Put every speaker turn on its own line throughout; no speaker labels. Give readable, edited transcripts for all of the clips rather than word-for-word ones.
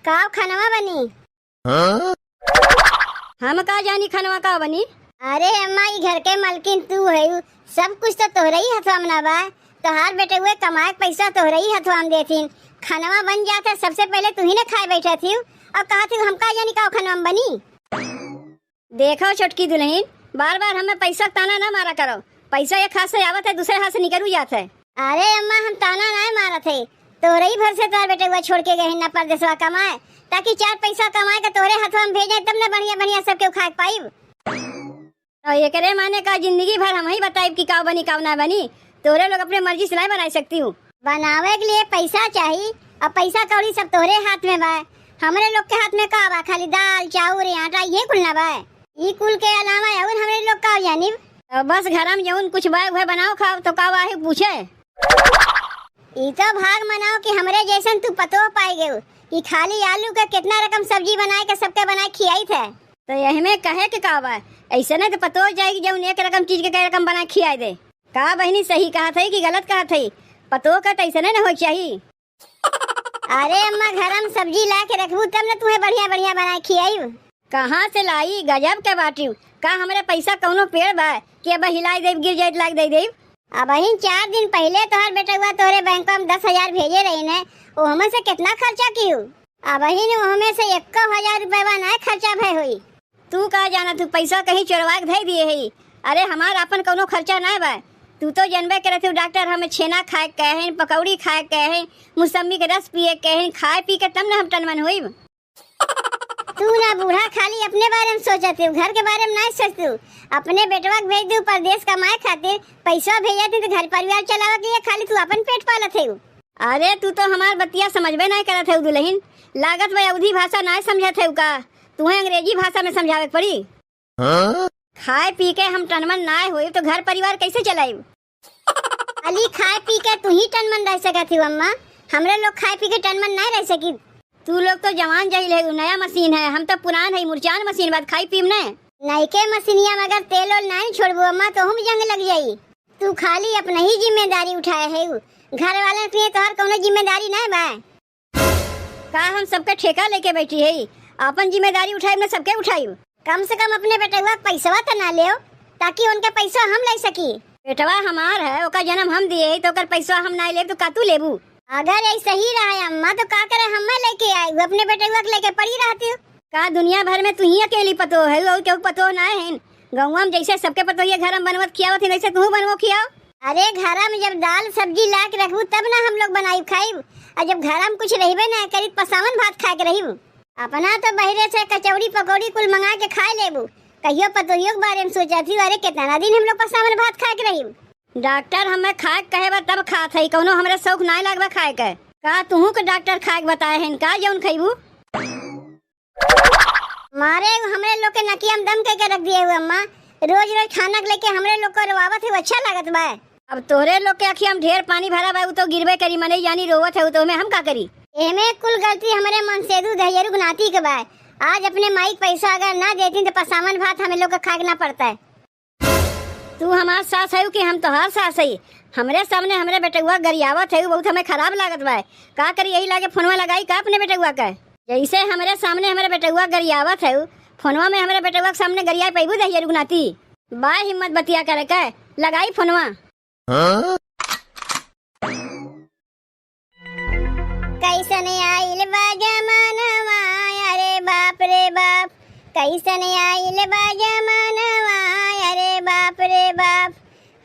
का खनवा बनी?
हम का जानी खनवा का बनी।
अरे अम्मा ई घर के मालकिन तू है, सब कुछ तो तोहरे ही हथवा में ना बा। तोहार बेटे हुए कमाए पैसा तोहरे ही हथवा में देथिन। खनवा बन जाता सबसे पहले तू ही ने खाए बैठा थी और कहा थी हम का जानी का खनवा में बनी।
देखो छोटकी दुल्हन, बार बार हमें पैसा ताना ना मारा करो। पैसा एक हाथ से आवत है, दूसरे हाथ से निकल जाता है।
अरे अम्मा हम ताना ना मारा थे, तोहरे ही भर से तोहार बेटे हुआ छोड़ के गए ना परदेसवा कमाए, ताकि चार पैसा कमाए के तोहरे हथवा में भेजे, तब ना बढ़िया बढ़िया सबके खा पाइब।
तो ये करे माने का जिंदगी भर हम ही बताइब कि का बनी का ना बनी। तोरे लोग अपने मर्जी से नहीं बना सकती हूँ।
बनावे के लिए पैसा चाहिए और पैसा कौड़ी सब तोहरे हाथ में बा। हमारे लोग के हाथ में का बा? खाली दाल चाउर आटा ये कुल ना बा। ई कुल के अलावा और हमारे लोग का जानी
तो बस घर में जौन कुछ बा वह बनाओ खाओ तो का वाहे पूछे।
ई तो भाग मनाओ कि हमरे जैसन तू पतो पाई गयो कि खाली आलू का कितना रकम सब्जी बनाए के सबके बनाए खियाई थे।
तो यही में कहे के का बा? ऐसे नहीं तो पतो जाएगी जौन एक रकम चीज के कई रकम बना खियाई दे। का बहनी सही कहा था कि गलत कहा था? पतो का तो ऐसे नहीं हो चाहिए।
अरे अम्मा घर में सब्जी ला के रखबू तब ना तुम्हें बढ़िया बढ़िया बनाए खियाई।
कहाँ से लाई? गजब के बाटी। का हमारे पैसा कौनो पेड़ बा कि अब हिलाई देव गिर जाए लाग दे देव।
अब वही 4 दिन पहले तोहर बेटा हुआ तोहरे बैंक में 10,000 भेजे रही ने, वो हमें से कितना खर्चा कियो? अब वही ने हमें से 1,000 रुपया ना खर्चा भय हुई।
तू का जाना, तू पैसा कहीं चोरवा के दे दिए है। अरे हमार अपन कौनो खर्चा ना बा। तू तो जनबे करे थे डॉक्टर हमें छेना खाए कहे, पकौड़ी खाए कहे, मौसमी के रस पिए कहे, खाए पी के तब ना हम टनमन हुई।
तू ना बूढ़ा खाली अपने बारे में सोचते हो, घर के बारे में नहीं सोचते हो। अपने बेटवा के भेज दू परदेश कमाए खातिर, पैसा भेजती तो घर परिवार चलावा के लिए खाली तू अपन पेट पालत है।
अरे तू तो हमार बतिया समझबे नहीं करत है दुल्हन। लागत में अवधी भाषा नहीं समझत है का, तुम्हें अंग्रेजी भाषा में समझावे पड़ी। खाए पी के हम टनमन ना हुई तो घर परिवार कैसे चलाई?
अली खाए पी के तू ही टनमन रह सकत हो अम्मा, हमरे लोग खाए पी के टनमन नहीं रह सकी।
तू लोग तो जवान जाइल है, नया मशीन है, हम तो पुरान है मुरचान मशीन बात खाई पीम ने।
नहीं के मशीनिया मगर तेल और नहीं छोड़बो अम्मा तो हम जंग लग जाई। तू खाली अपना ही जिम्मेदारी उठाए है, घर वाले के तोहर कोनो जिम्मेदारी नहीं बा।
का हम सबके ठेका लेके बैठी है? अपन जिम्मेदारी उठाई ना सबके उठाई।
कम से कम अपने बेटवा पैसा तो ना ले, ताकि उनके पैसा हम ले सकी।
बेटवा हमार है, ओका जन्म हम दिए तो ओकर पैसा हम ना ले तो का तू लेबू?
अगर ऐसा ही रहा अम्मा तो का करे, हम लेके आई अपने बेटवा के लेके पड़ी रहती हूँ।
का दुनिया भर में तू ही अकेली पतो है और क्यों पतो ना है? गाँव में जैसे सबके पतो ये घर में बनवत खियावत है वैसे तू बनवो खियाओ।
अरे घर में जब दाल सब्जी ला के रखबू तब ना हम लोग बनाई खाई, और जब घर में कुछ रहीबे ना करी पसावन भात खा के रहीबू। अपना तो बहरे से कचौड़ी पकौड़ी कुल मंगा के खा लेबू। कहियो पतोहियो के बारे में सोचा थी, अरे कितना दिन हम लोग पसावन भात खा के रही।
डॉक्टर हमें खाए कहे बा तब खात है, कोनो हमरे शौक ना लागबा खाए के। का तुहू के डॉक्टर खाए के बताए हैं का जौन खइबू?
मारे हमरे लोग के नकिया में दम के रख दिए हुए अम्मा, रोज रोज खाना के लेके हमरे लोग को रोवावत है, अच्छा लागत बा।
अब तोरे लोग के अखिया में ढेर पानी भरा बा, तो गिरबे करी मने यानी रोवत है तो में हम का करी?
एमे कुल गलती हमारे मनसेदू दहियरू गुनाती के बा। आज अपने माइक पैसा अगर ना देती तो पसावन भात हमें लोग को खाना पड़ता है।
तू हमार सास है कि हम तोहार सास है? हमरे सामने हमरे बेटुआ गरियावत है, बहुत हमें खराब लागत बा। का करी यही लागे फोनवा लगाई का अपने बेटुआ का? जैसे हमरे सामने हमरे बेटुआ गरियावत है, फोनवा में हमरे बेटुआ के सामने गरिया पैबू दहियरू गुनाती? बा हिम्मत बतिया करे का, लगाई फोनवा।
कैसन आइल बा जमानवा, अरे बाप रे बाप, कैसन आइल बा जमानवा, अरे बाप रे बाप।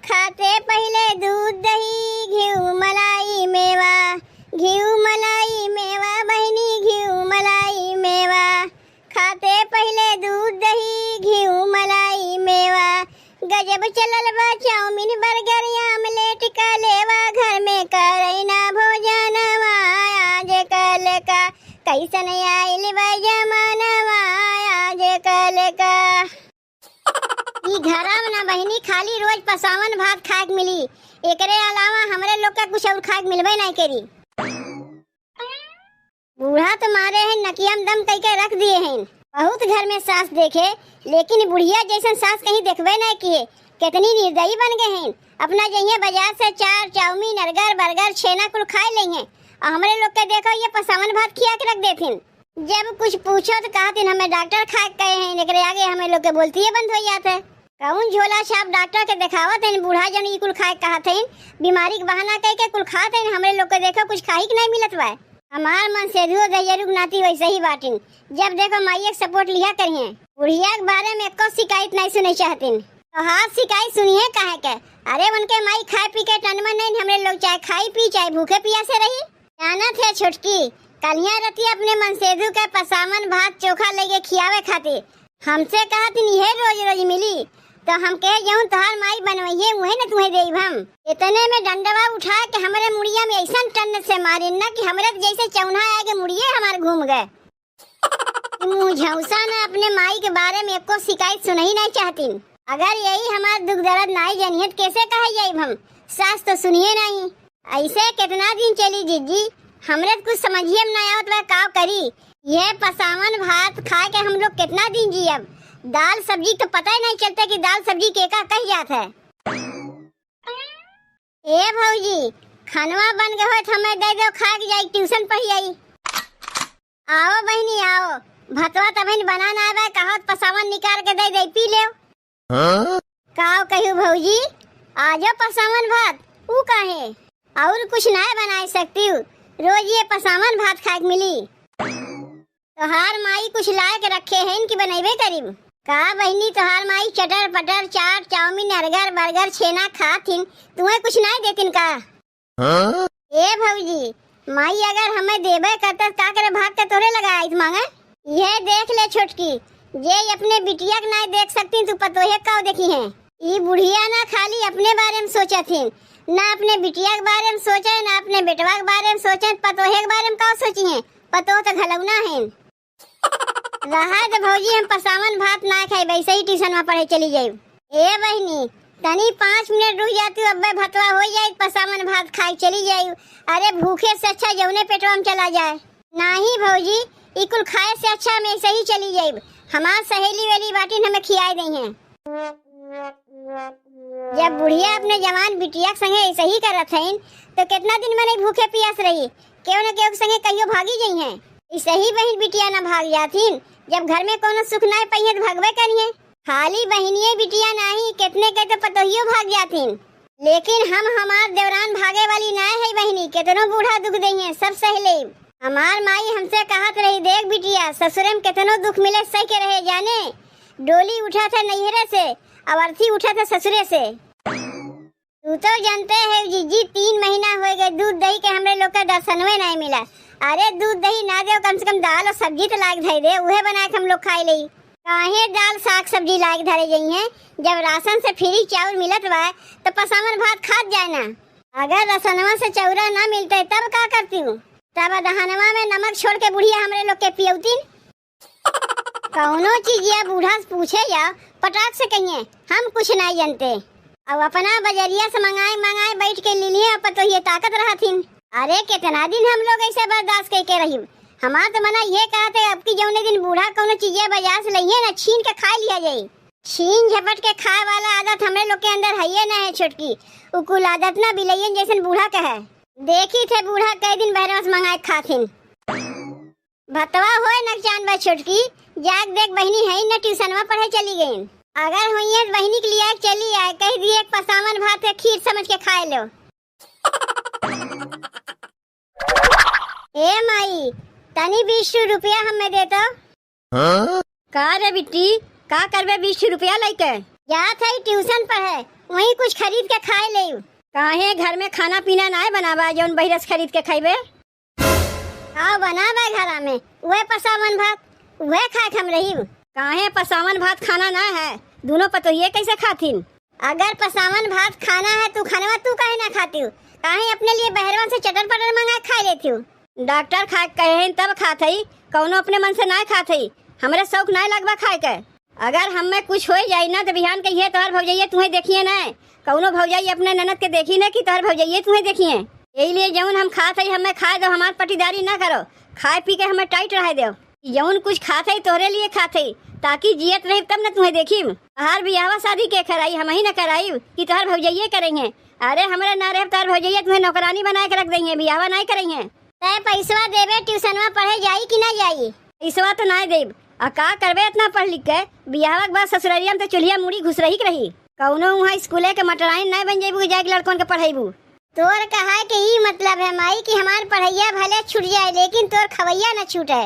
खाते पहले दूध दही घिऊ मलाई मेवा, घिऊ मलाई मेवा बहनी घिऊ मलाई मेवा। खाते पहले दूध दही घिऊ मलाई मेवा, गजब चलल बा चाउमीन बर्गर आमलेट का लेवा, घर में करैना भोजनवा आज कल का। कैसन आइल बा जमानवा आज कल का। ई घरा में ना बहनी खाली रोज पसावन भात खाए के मिली, एकरे अलावा हमरे लोग का कुछ और खाए के मिलबे नहीं करी। बूढ़ा तो मारे हैं नकिया में दम कई के रख दिए हैं। बहुत घर में सास देखे लेकिन बुढ़िया जैसन सास कहीं देखबे नहीं किए। कितनी निर्दयी बन गए हैं। अपना जइए बाजार से चार चाउमीन अर्गर बर्गर छेना कुल खाए लेंगे, और हमरे लोग के देखो ये पसावन भात खिया के रख देथिन। जब कुछ पूछो तो कहते हमें डॉक्टर खा कहे हैं, लेकिन आगे हमें लोग के बोलती है बंद हो जाता है। कौन झोला छाप डॉक्टर के दिखावत है, बूढ़ा जन ई कुल खाए कहते हैं, बीमारी के बहाना कह के कुल खाते हैं। हमरे लोग के देखो कुछ खाई के नहीं मिलत बा। हमार मन से धो दयरुग नाती वैसे ही बाटिन, जब देखो माई एक सपोर्ट लिया करिए। बुढ़िया के बारे में एको शिकायत नहीं सुने चाहतीन, तो हाथ शिकायत सुनिए काहे के। अरे उनके माई खाए पी के टन में नहीं, हमरे लोग चाहे खाई पी चाहे भूखे पियासे रही। जाना थे छोटकी, कलिया रती अपने मन सेधु के पसावन भात चोखा लेके खियावे खातिर हमसे कहती ये रोज रोज मिली, तो हम कहे जाऊँ तोहार माई बनवाइए वही न तुम्हें देब। हम इतने में डंडवा उठा के हमारे मुड़िया में ऐसा टन से मारे न कि हमारे जैसे चौना आगे मुड़िए हमारे घूम गए। मुँह झौसा न अपने माई के बारे में एको शिकायत सुनही नहीं चाहती। अगर यही हमार दुख दर्द नाई जनियत कैसे कहे जाइब हम, सास तो सुनिए नहीं। ऐसे कितना दिन चली जीजी, हमरे कुछ समझिए नहीं आवत वह काव करी। यह पसावन भात खा के हम लोग कितना दिन जियब। दाल सब्जी तो पता ही नहीं चलता कि दाल सब्जी केका कही जात है। ए भौजी, खानवा बन गए हो हमें दे दो, खा के जाई ट्यूशन पढ़ी आई। आओ बहनी आओ, भतवा तबन बना ना आवे, कहो पसावन निकाल के दे दे पी ले। काव कहू भौजी, आजो पसावन भात ऊ काहे और कुछ ना बना सकती हूँ, रोज ये पसावन भात खाए मिली। तोहार माई कुछ लाए के रखे हैं इनकी बनैबे करीब का बहनी। तोहार माई चटर पटर चाट चाउमीन अर्गर बर्गर छेना खातिन, तुम्हें कुछ नहीं देतिन का? ए भौजी, माई अगर हमें देबे करता का करे भाग के तोरे लगा आई मांगे। यह देख ले छोटकी, जे अपने बिटिया के नहीं देख सकती तू पतोहे का देखी है। ई बुढ़िया ना खाली अपने बारे में सोचा थी, ना अपने बिटिया के बारे में सोचे, ना अपने बेटवा के बारे में सोचे, पतोहे के बारे में का सोची है। पतो तो घलौना है। रहा तो भौजी हम पसावन भात ना खाए, वैसे ही ट्यूशन में पढ़े चली जाये। ए बहनी, तनी 5 मिनट रुक जाती हूँ, अब्बे भतवा हो जाए, पसावन भात खाए चली जाये। अरे भूखे से अच्छा जौने पेटवा में चला जाए। नहीं भौजी, इकुल खाए से अच्छा मैं ऐसे ही चली जाये। हमार सहेली वेली बाटी हमें खियाई दी है। जब बुढ़िया अपने जवान बिटिया के संगे ऐसे ही करत है, तो कितना दिन मैंने भूखे प्यास रही, क्यों न क्यों संगे कहियो भागी जाई है। ऐसे ही बहन बिटिया न भाग जातीन, जब घर में कोनो सुख ना पहिए तो भगवे करिए। खाली बहनिये बिटिया नहीं, कितने के तो पतोहियो भाग जातीन। लेकिन हम हमार देवरान भागे वाली ना है बहनी, कितनो बूढ़ा दुख दई सब सह ले। हमार माई हमसे कहत रही, देख बिटिया ससुरे में कितनो दुख मिले सह के रहे जाने। डोली उठा था नैहरे से, अवर्थी उठा था ससुरे से। तू तो जानते है जीजी, 3 महीना हो गए दूध दही के हमरे लोग का दर्शनवे नहीं मिला। अरे दूध दही ना दे, कम से कम दाल और सब्जी तो लाग धरे दे, उहे बना के हम लोग खाई ली। काहे दाल साग सब्जी लाग धरे जाई है, जब राशन से फ्री चावल मिलत बा तो पसावन भात खात जाए ना। अगर राशनवा से चौरा ना मिलते तब का करती हूँ, तब दहनवा में नमक छोड़ के बुढ़िया हमरे लोग के पियौतीन। कौनो चीज या बूढ़ा से पूछे या पटाख से कहिए हम कुछ नहीं जानते। अब अपना बजरिया से मंगाए बैठ के ले लिए, अब तो ये ताकत रहा थी। अरे कितना दिन हम लोग ऐसे बर्दाश्त करके रही। हमार तो मना ये कहते अब की जौने दिन बूढ़ा कोनो चीजें बाजार से लइए ना, छीन के खा लिया जाये। छीन झपट के खाए वाला आदत हमरे लोग के अंदर है ना है छोटकी। उकुल आदत ना बिलैयन जैसन बूढ़ा का है। देखी थे बूढ़ा कई दिन बहरवा से मंगाए खाथिन। भतवा होए नकचान बा छोटकी, जाग देख बहनी है न ट्यूशनवा पढ़े चली गई। अगर हुई तो बहनी के लिए चली आए, कह दिए पसावन भात खीर समझ के खाए लो। ए माई, तनी 20 रुपया हमें देता।
का रे बिट्टी, का करबे 20 रुपया लेके?
जा था ट्यूशन पढ़े, वहीं कुछ खरीद के खाए ले।
काहे घर में खाना पीना ना बनावा जौन बहिरस खरीद के खाइबे?
हाँ बनावा घर में, वह पसावन भात वह खाए हम रही।
काहे पसावन भात खाना ना है, दोनों पतोहिए कैसे खाथिन?
अगर पसावन भात खाना है तो खानवा तू काहे ना खाती हूँ? काहे अपने लिए बहरवन से चटर पटर मंगा खा लेती हूँ।
डॉक्टर खा कहे तब खाते, कौनो अपने मन से ना खाते। हमरे शौक ना लगवा खाए के। अगर हम में कुछ हो जाये ना तो बिहान कहिए तोहर भौजाइये तुम्हें देखिए ना, कौनो भौजाई अपने ननद के देखी ना कि तोहर भौजाइये तुम्हें देखिए। यही लिए जौन हम खाते हमें खाए दो, हमार पटीदारी ना करो, खाए पी के हमें टाइट रह दो। जौन कुछ खाते तोहरे लिए खाते, ताकि जियत रही तब न तुम्हें देखी। हर बियाह शादी के कराई हम ही न कराई कि तोहर भौजाइये करेंगे। अरे हमारा ना रहे तोहर भौजाइये तुम्हें नौकरानी बना के रख देंगे, बियाह नहीं करेंगे।
तय पैसा देवे ट्यूशनवा पढ़े जाई कि ना जाई?
पैसवा तो ना देब। आ का करबे इतना पढ़ लिख के? बियाह के बाद ससुररिया में तो चुल्हिया मुड़ी घुस रही के रही। कौनो वहाँ स्कूले के मटराइन नहीं बन जाइबू जाके लड़कों के पढ़ाईबू।
तोर कहा के ई मतलब है माई कि हमार पढ़ैया भले छूट जाए लेकिन तोर खवैया न छूटे।